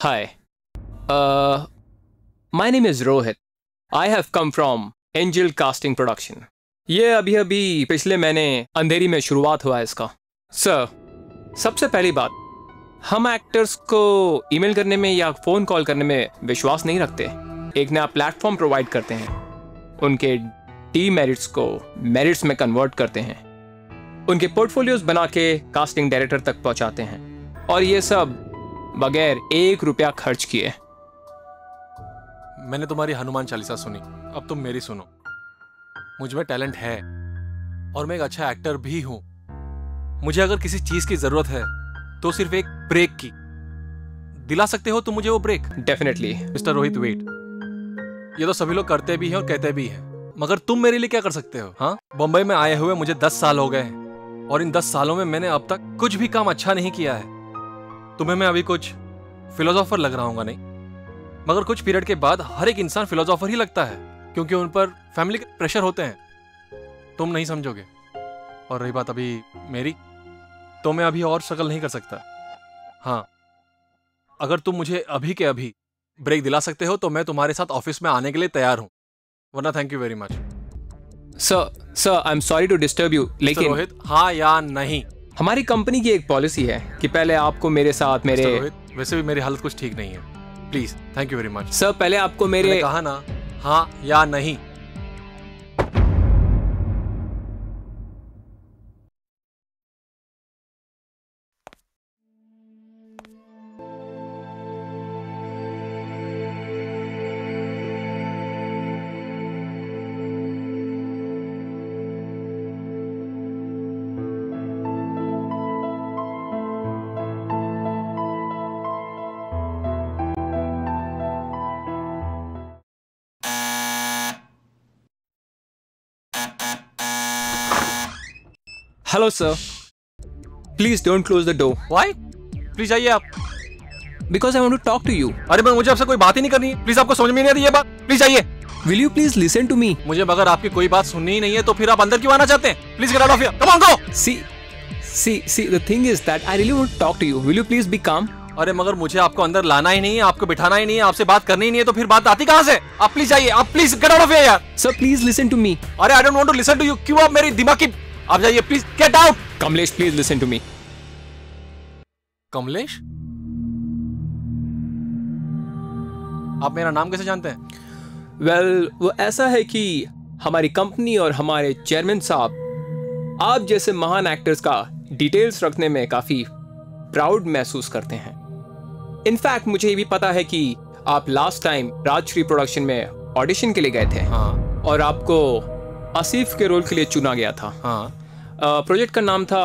Hi, my name is Rohit. I have come from Angel Casting Production. ये अभी अभी पिछले महीने अंधेरी में शुरुआत हुआ है इसका। सर, सबसे पहली बात, हम एक्टर्स को ईमेल करने में या फ़ोन कॉल करने में विश्वास नहीं रखते। एक नया प्लेटफॉर्म प्रोवाइड करते हैं, उनके डीमेरिट्स को मेरिट्स में कन्वर्ट करते हैं, उनके पोर्टफोलियोज बना के कास्टिंग डायरेक्टर तक पहुंचाते हैं, और ये सब बगैर 1 रुपया खर्च किए। मैंने तुम्हारी हनुमान चालीसा सुनी, अब तुम मेरी सुनो। मुझ में टैलेंट है और मैं एक अच्छा एक्टर भी हूं। मुझे अगर किसी चीज की जरूरत है तो सिर्फ एक ब्रेक की। दिला सकते हो तुम मुझे वो break? Definitely. Mister Rohit wait, ये तो सभी लोग करते भी हैं और कहते भी हैं, मगर तुम मेरे लिए क्या कर सकते हो? हाँ, बम्बई में आए हुए मुझे 10 साल हो गए हैं और इन 10 सालों में मैंने अब तक कुछ भी काम अच्छा नहीं किया है। तुम्हें मैं अभी कुछ फिलोसोफर लग रहा हूँ नहीं, मगर कुछ पीरियड के बाद हर एक इंसान फिलोसोफर ही लगता है, क्योंकि उन पर फैमिली के प्रेशर होते हैं। तुम नहीं समझोगे। और रही बात अभी मेरी, तो मैं अभी और स्ट्रगल नहीं कर सकता। हाँ, अगर तुम मुझे अभी के अभी ब्रेक दिला सकते हो तो मैं तुम्हारे साथ ऑफिस में आने के लिए तैयार हूँ, वरना thank you very much. Sir, I am sorry to disturb you, लेकिन रोहित, हाँ या नहीं? हमारी कंपनी की एक पॉलिसी है कि पहले आपको मेरे साथ मेरे रोहित, वैसे भी मेरी हालत कुछ ठीक नहीं है। Please, thank you very much. Sir, पहले आपको मैंने कहा ना, हाँ या नहीं। Hello sir, please don't close the door. Why? Please आइए आप। Because I want to talk to you. अरे मुझे आपसे कोई बात ही नहीं करनी है। प्लीज, आपको समझ में नहीं आती ये बात? प्लीज आइए। Will you please listen to me? मुझे अगर आपकी कोई बात सुननी ही नहीं है तो फिर आप अंदर क्यों आना चाहते हैं? Please get out of here, come on go. See, the thing is that I really want to talk to you. Will you please be calm? अरे मगर मुझे आपको अंदर लाना ही नहीं है, आपको बिठाना ही नहीं है, आपसे बात करनी ही नहीं है, तो फिर बात आती कहां से? आप प्लीज आइए, आप please get out of here यार। Sir, please listen to me. अरे I don't want to listen to you. क्यों आप मेरी दिमाग की? आप जाइए please, get out. Kamlesh, please listen to me. Kamlesh? आप मेरा नाम कैसे जानते हैं? Well, वो ऐसा है कि हमारी कंपनी और हमारे चेयरमैन साहब आप जैसे महान एक्टर्स का डिटेल्स रखने में काफी प्राउड महसूस करते हैं। इनफैक्ट मुझे ये भी पता है कि आप लास्ट टाइम राजश्री प्रोडक्शन में ऑडिशन के लिए गए थे। हाँ। और आपको आसिफ के रोल के लिए चुना गया था। हाँ। प्रोजेक्ट का नाम था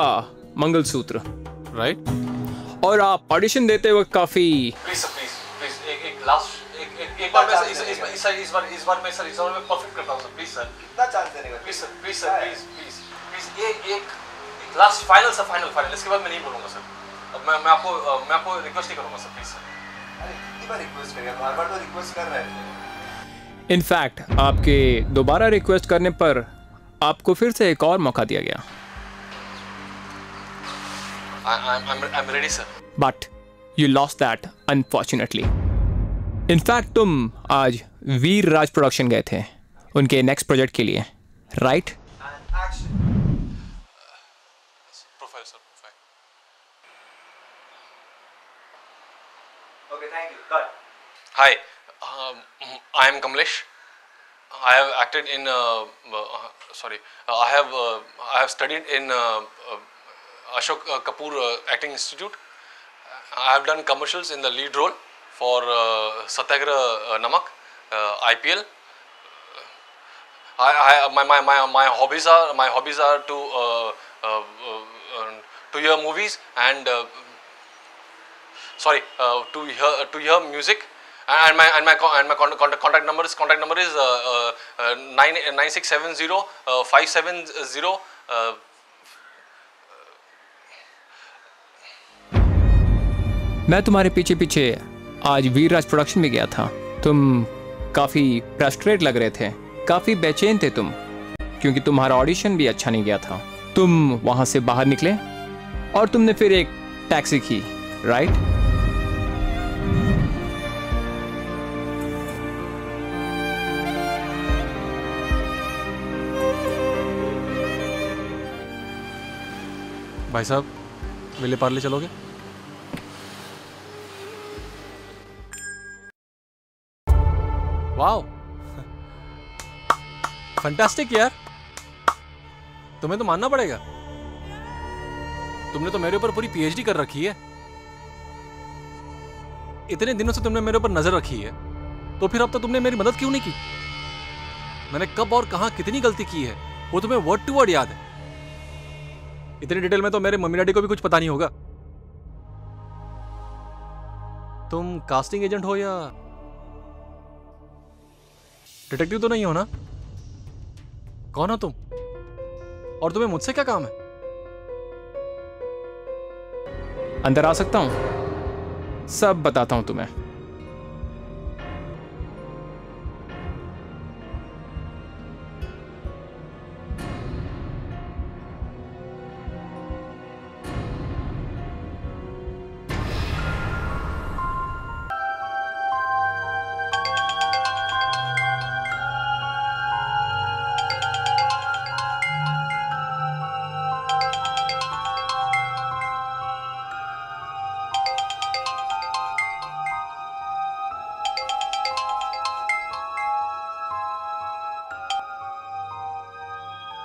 मंगलसूत्र, राइट? और आप ऑडिशन देते वक्त काफी प्लीज एक लास्ट एक बार मैं इस बार मैं परफेक्ट करता हूं सर। प्लीज सर, कितना चांस देने का? प्लीज सर एक लास्ट फाइनल सर, फाइनल इसके बाद मैं नहीं बोलूंगा सर। अब मैं आपको रिक्वेस्ट नहीं करूंगा सर, प्लीज सर। अरे कितनी बार रिक्वेस्ट करेगा? बार-बार तो रिक्वेस्ट कर रहे हैं। इनफैक्ट आपके दोबारा रिक्वेस्ट करने पर आपको फिर से एक और मौका दिया गया। I'm ready sir. But you lost that unfortunately. In fact तुम आज वीर राज प्रोडक्शन गए थे उनके नेक्स्ट प्रोजेक्ट के लिए, right? Profile sir, profile. Okay, thank you. Cut. Hi, I am Kamlesh. I have acted in I have studied in Ashok Kapoor Acting Institute. I have done commercials in the lead role for Satyagrah Namak, IPL. My hobbies are to hear movies and to hear music. And my contact number is 9670 570. मैं तुम्हारे पीछे पीछे आज Veeraraj production में गया था। तुम काफी फ्रस्ट्रेट लग रहे थे, काफी बेचैन थे तुम, क्योंकि तुम्हारा ऑडिशन भी अच्छा नहीं गया था। तुम वहां से बाहर निकले और तुमने फिर एक टैक्सी की, राइट? भाई साहब, विले पार्ले चलोगे? वाओ, फैंटास्टिक यार। तुम्हें तो मानना पड़ेगा, तुमने तो मेरे ऊपर पूरी पीएचडी कर रखी है। इतने दिनों से तुमने मेरे ऊपर नजर रखी है, तो फिर अब तक तुमने मेरी मदद क्यों नहीं की? मैंने कब और कहां कितनी गलती की है वो तुम्हें वर्ड टू वर्ड याद है। इतनी डिटेल में तो मेरे मम्मी डैडी को भी कुछ पता नहीं होगा। तुम कास्टिंग एजेंट हो या डिटेक्टिव तो नहीं हो ना? कौन हो तुम और तुम्हें मुझसे क्या काम है? अंदर आ सकता हूं? सब बताता हूं तुम्हें।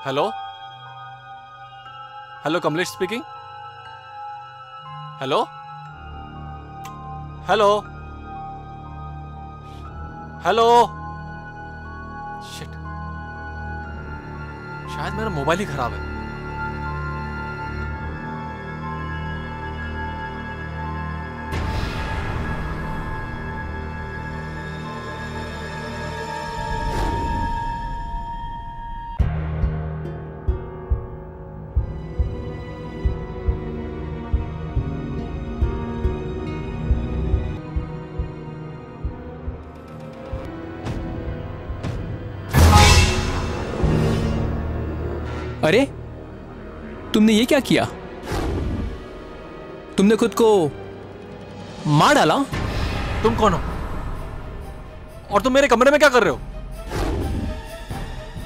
Hello hello, Kamlesh speaking. Hello hello hello. Shit, शायद मेरा मोबाइल ही खराब है। अरे, तुमने ये क्या किया? तुमने खुद को मार डाला? तुम कौन हो और तुम मेरे कमरे में क्या कर रहे हो?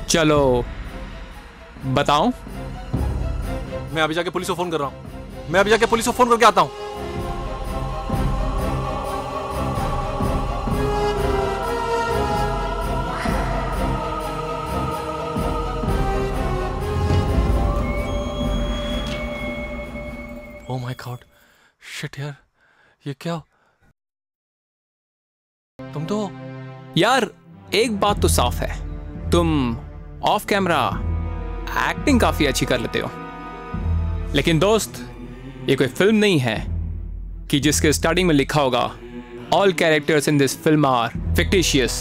चलो बताओ। मैं अभी जाके पुलिस को फोन कर रहा हूं। मैं अभी जाके पुलिस को फोन करके आता हूं। ओह माय गॉड, शिट यार, ये क्या? तुम तो यार, एक बात तो साफ है, तुम ऑफ कैमरा एक्टिंग काफी अच्छी कर लेते हो। लेकिन दोस्त, ये कोई फिल्म नहीं है कि जिसके स्टार्टिंग में लिखा होगा all characters in this film are fictitious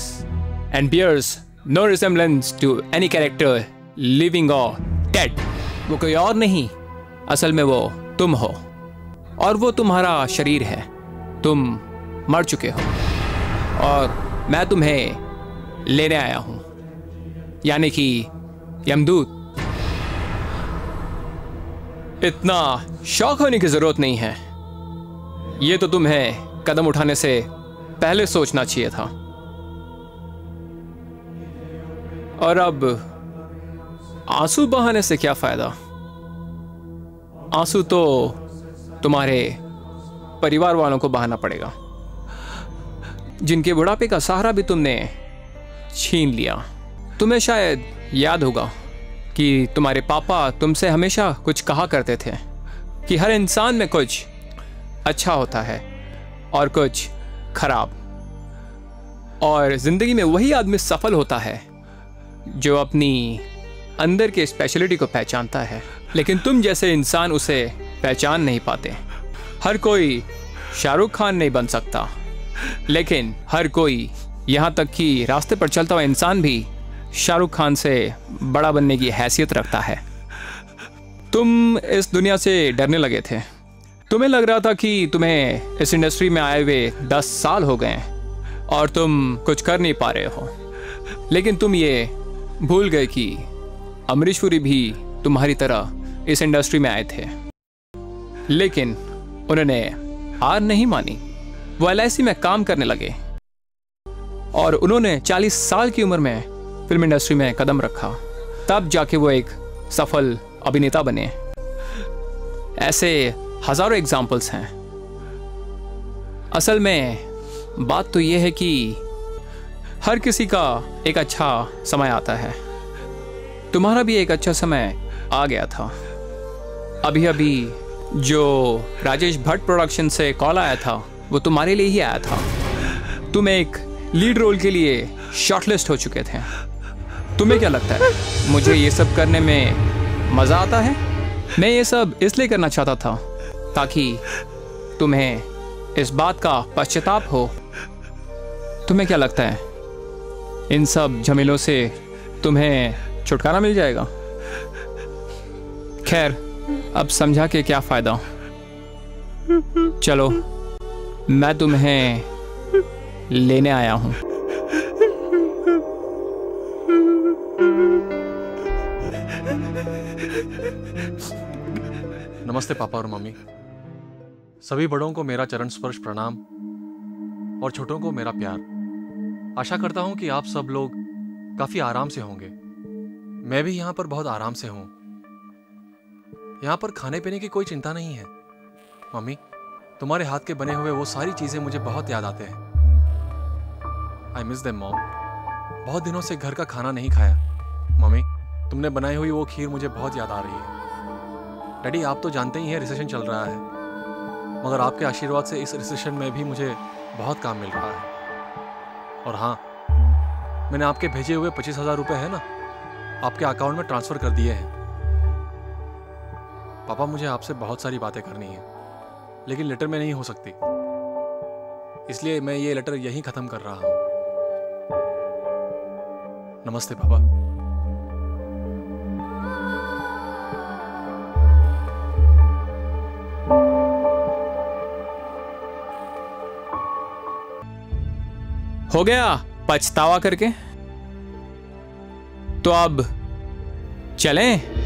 and bears no resemblance to any character living और डेड। वो कोई और नहीं, असल में वो तुम हो, और वो तुम्हारा शरीर है। तुम मर चुके हो और मैं तुम्हें लेने आया हूं, यानी कि यमदूत। इतना शौक होने की जरूरत नहीं है, ये तो तुम्हें कदम उठाने से पहले सोचना चाहिए था। और अब आंसू बहाने से क्या फायदा? आंसू तो तुम्हारे परिवार वालों को बहाना पड़ेगा, जिनके बुढ़ापे का सहारा भी तुमने छीन लिया। तुम्हें शायद याद होगा कि तुम्हारे पापा तुमसे हमेशा कुछ कहा करते थे कि हर इंसान में कुछ अच्छा होता है और कुछ खराब, और जिंदगी में वही आदमी सफल होता है जो अपनी अंदर के स्पेशलिटी को पहचानता है। लेकिन तुम जैसे इंसान उसे पहचान नहीं पाते। हर कोई शाहरुख खान नहीं बन सकता, लेकिन हर कोई, यहाँ तक कि रास्ते पर चलता हुआ इंसान भी शाहरुख खान से बड़ा बनने की हैसियत रखता है। तुम इस दुनिया से डरने लगे थे। तुम्हें लग रहा था कि तुम्हें इस इंडस्ट्री में आए हुए 10 साल हो गए और तुम कुछ कर नहीं पा रहे हो, लेकिन तुम ये भूल गए कि अमरीश पुरी भी तुम्हारी तरह इस इंडस्ट्री में आए थे, लेकिन उन्होंने हार नहीं मानी। वो LIC में काम करने लगे और उन्होंने 40 साल की उम्र में फिल्म इंडस्ट्री में कदम रखा, तब जाके वो एक सफल अभिनेता बने। ऐसे हजारों एग्जाम्पल्स हैं। असल में बात तो यह है कि हर किसी का एक अच्छा समय आता है। तुम्हारा भी एक अच्छा समय आ गया था। अभी अभी जो राजेश भट्ट प्रोडक्शन से कॉल आया था वो तुम्हारे लिए ही आया था। तुम एक लीड रोल के लिए शॉर्टलिस्ट हो चुके थे। तुम्हें क्या लगता है मुझे ये सब करने में मज़ा आता है? मैं ये सब इसलिए करना चाहता था ताकि तुम्हें इस बात का पश्चाताप हो। तुम्हें क्या लगता है इन सब झमेलों से तुम्हें छुटकारा मिल जाएगा? खैर, अब समझा के क्या फ़ायदा। चलो, मैं तुम्हें लेने आया हूँ। नमस्ते पापा और मम्मी। सभी बड़ों को मेरा चरण स्पर्श प्रणाम और छोटों को मेरा प्यार। आशा करता हूं कि आप सब लोग काफी आराम से होंगे। मैं भी यहाँ पर बहुत आराम से हूँ। यहाँ पर खाने पीने की कोई चिंता नहीं है। मम्मी, तुम्हारे हाथ के बने हुए वो सारी चीजें मुझे बहुत याद आते हैं। I miss them mom. बहुत दिनों से घर का खाना नहीं खाया। मम्मी, तुमने बनाई हुई वो खीर मुझे बहुत याद आ रही है। डैडी, आप तो जानते ही हैं रिसेशन चल रहा है, मगर आपके आशीर्वाद से इस रिसेशन में भी मुझे बहुत काम मिल रहा है। और हाँ, मैंने आपके भेजे हुए 25,000 रुपये है ना, आपके अकाउंट में ट्रांसफर कर दिए हैं। पापा, मुझे आपसे बहुत सारी बातें करनी है, लेकिन लेटर में नहीं हो सकती, इसलिए मैं ये लेटर यहीं खत्म कर रहा हूं। नमस्ते पापा। हो गया पछतावा करके? तो अब चलें?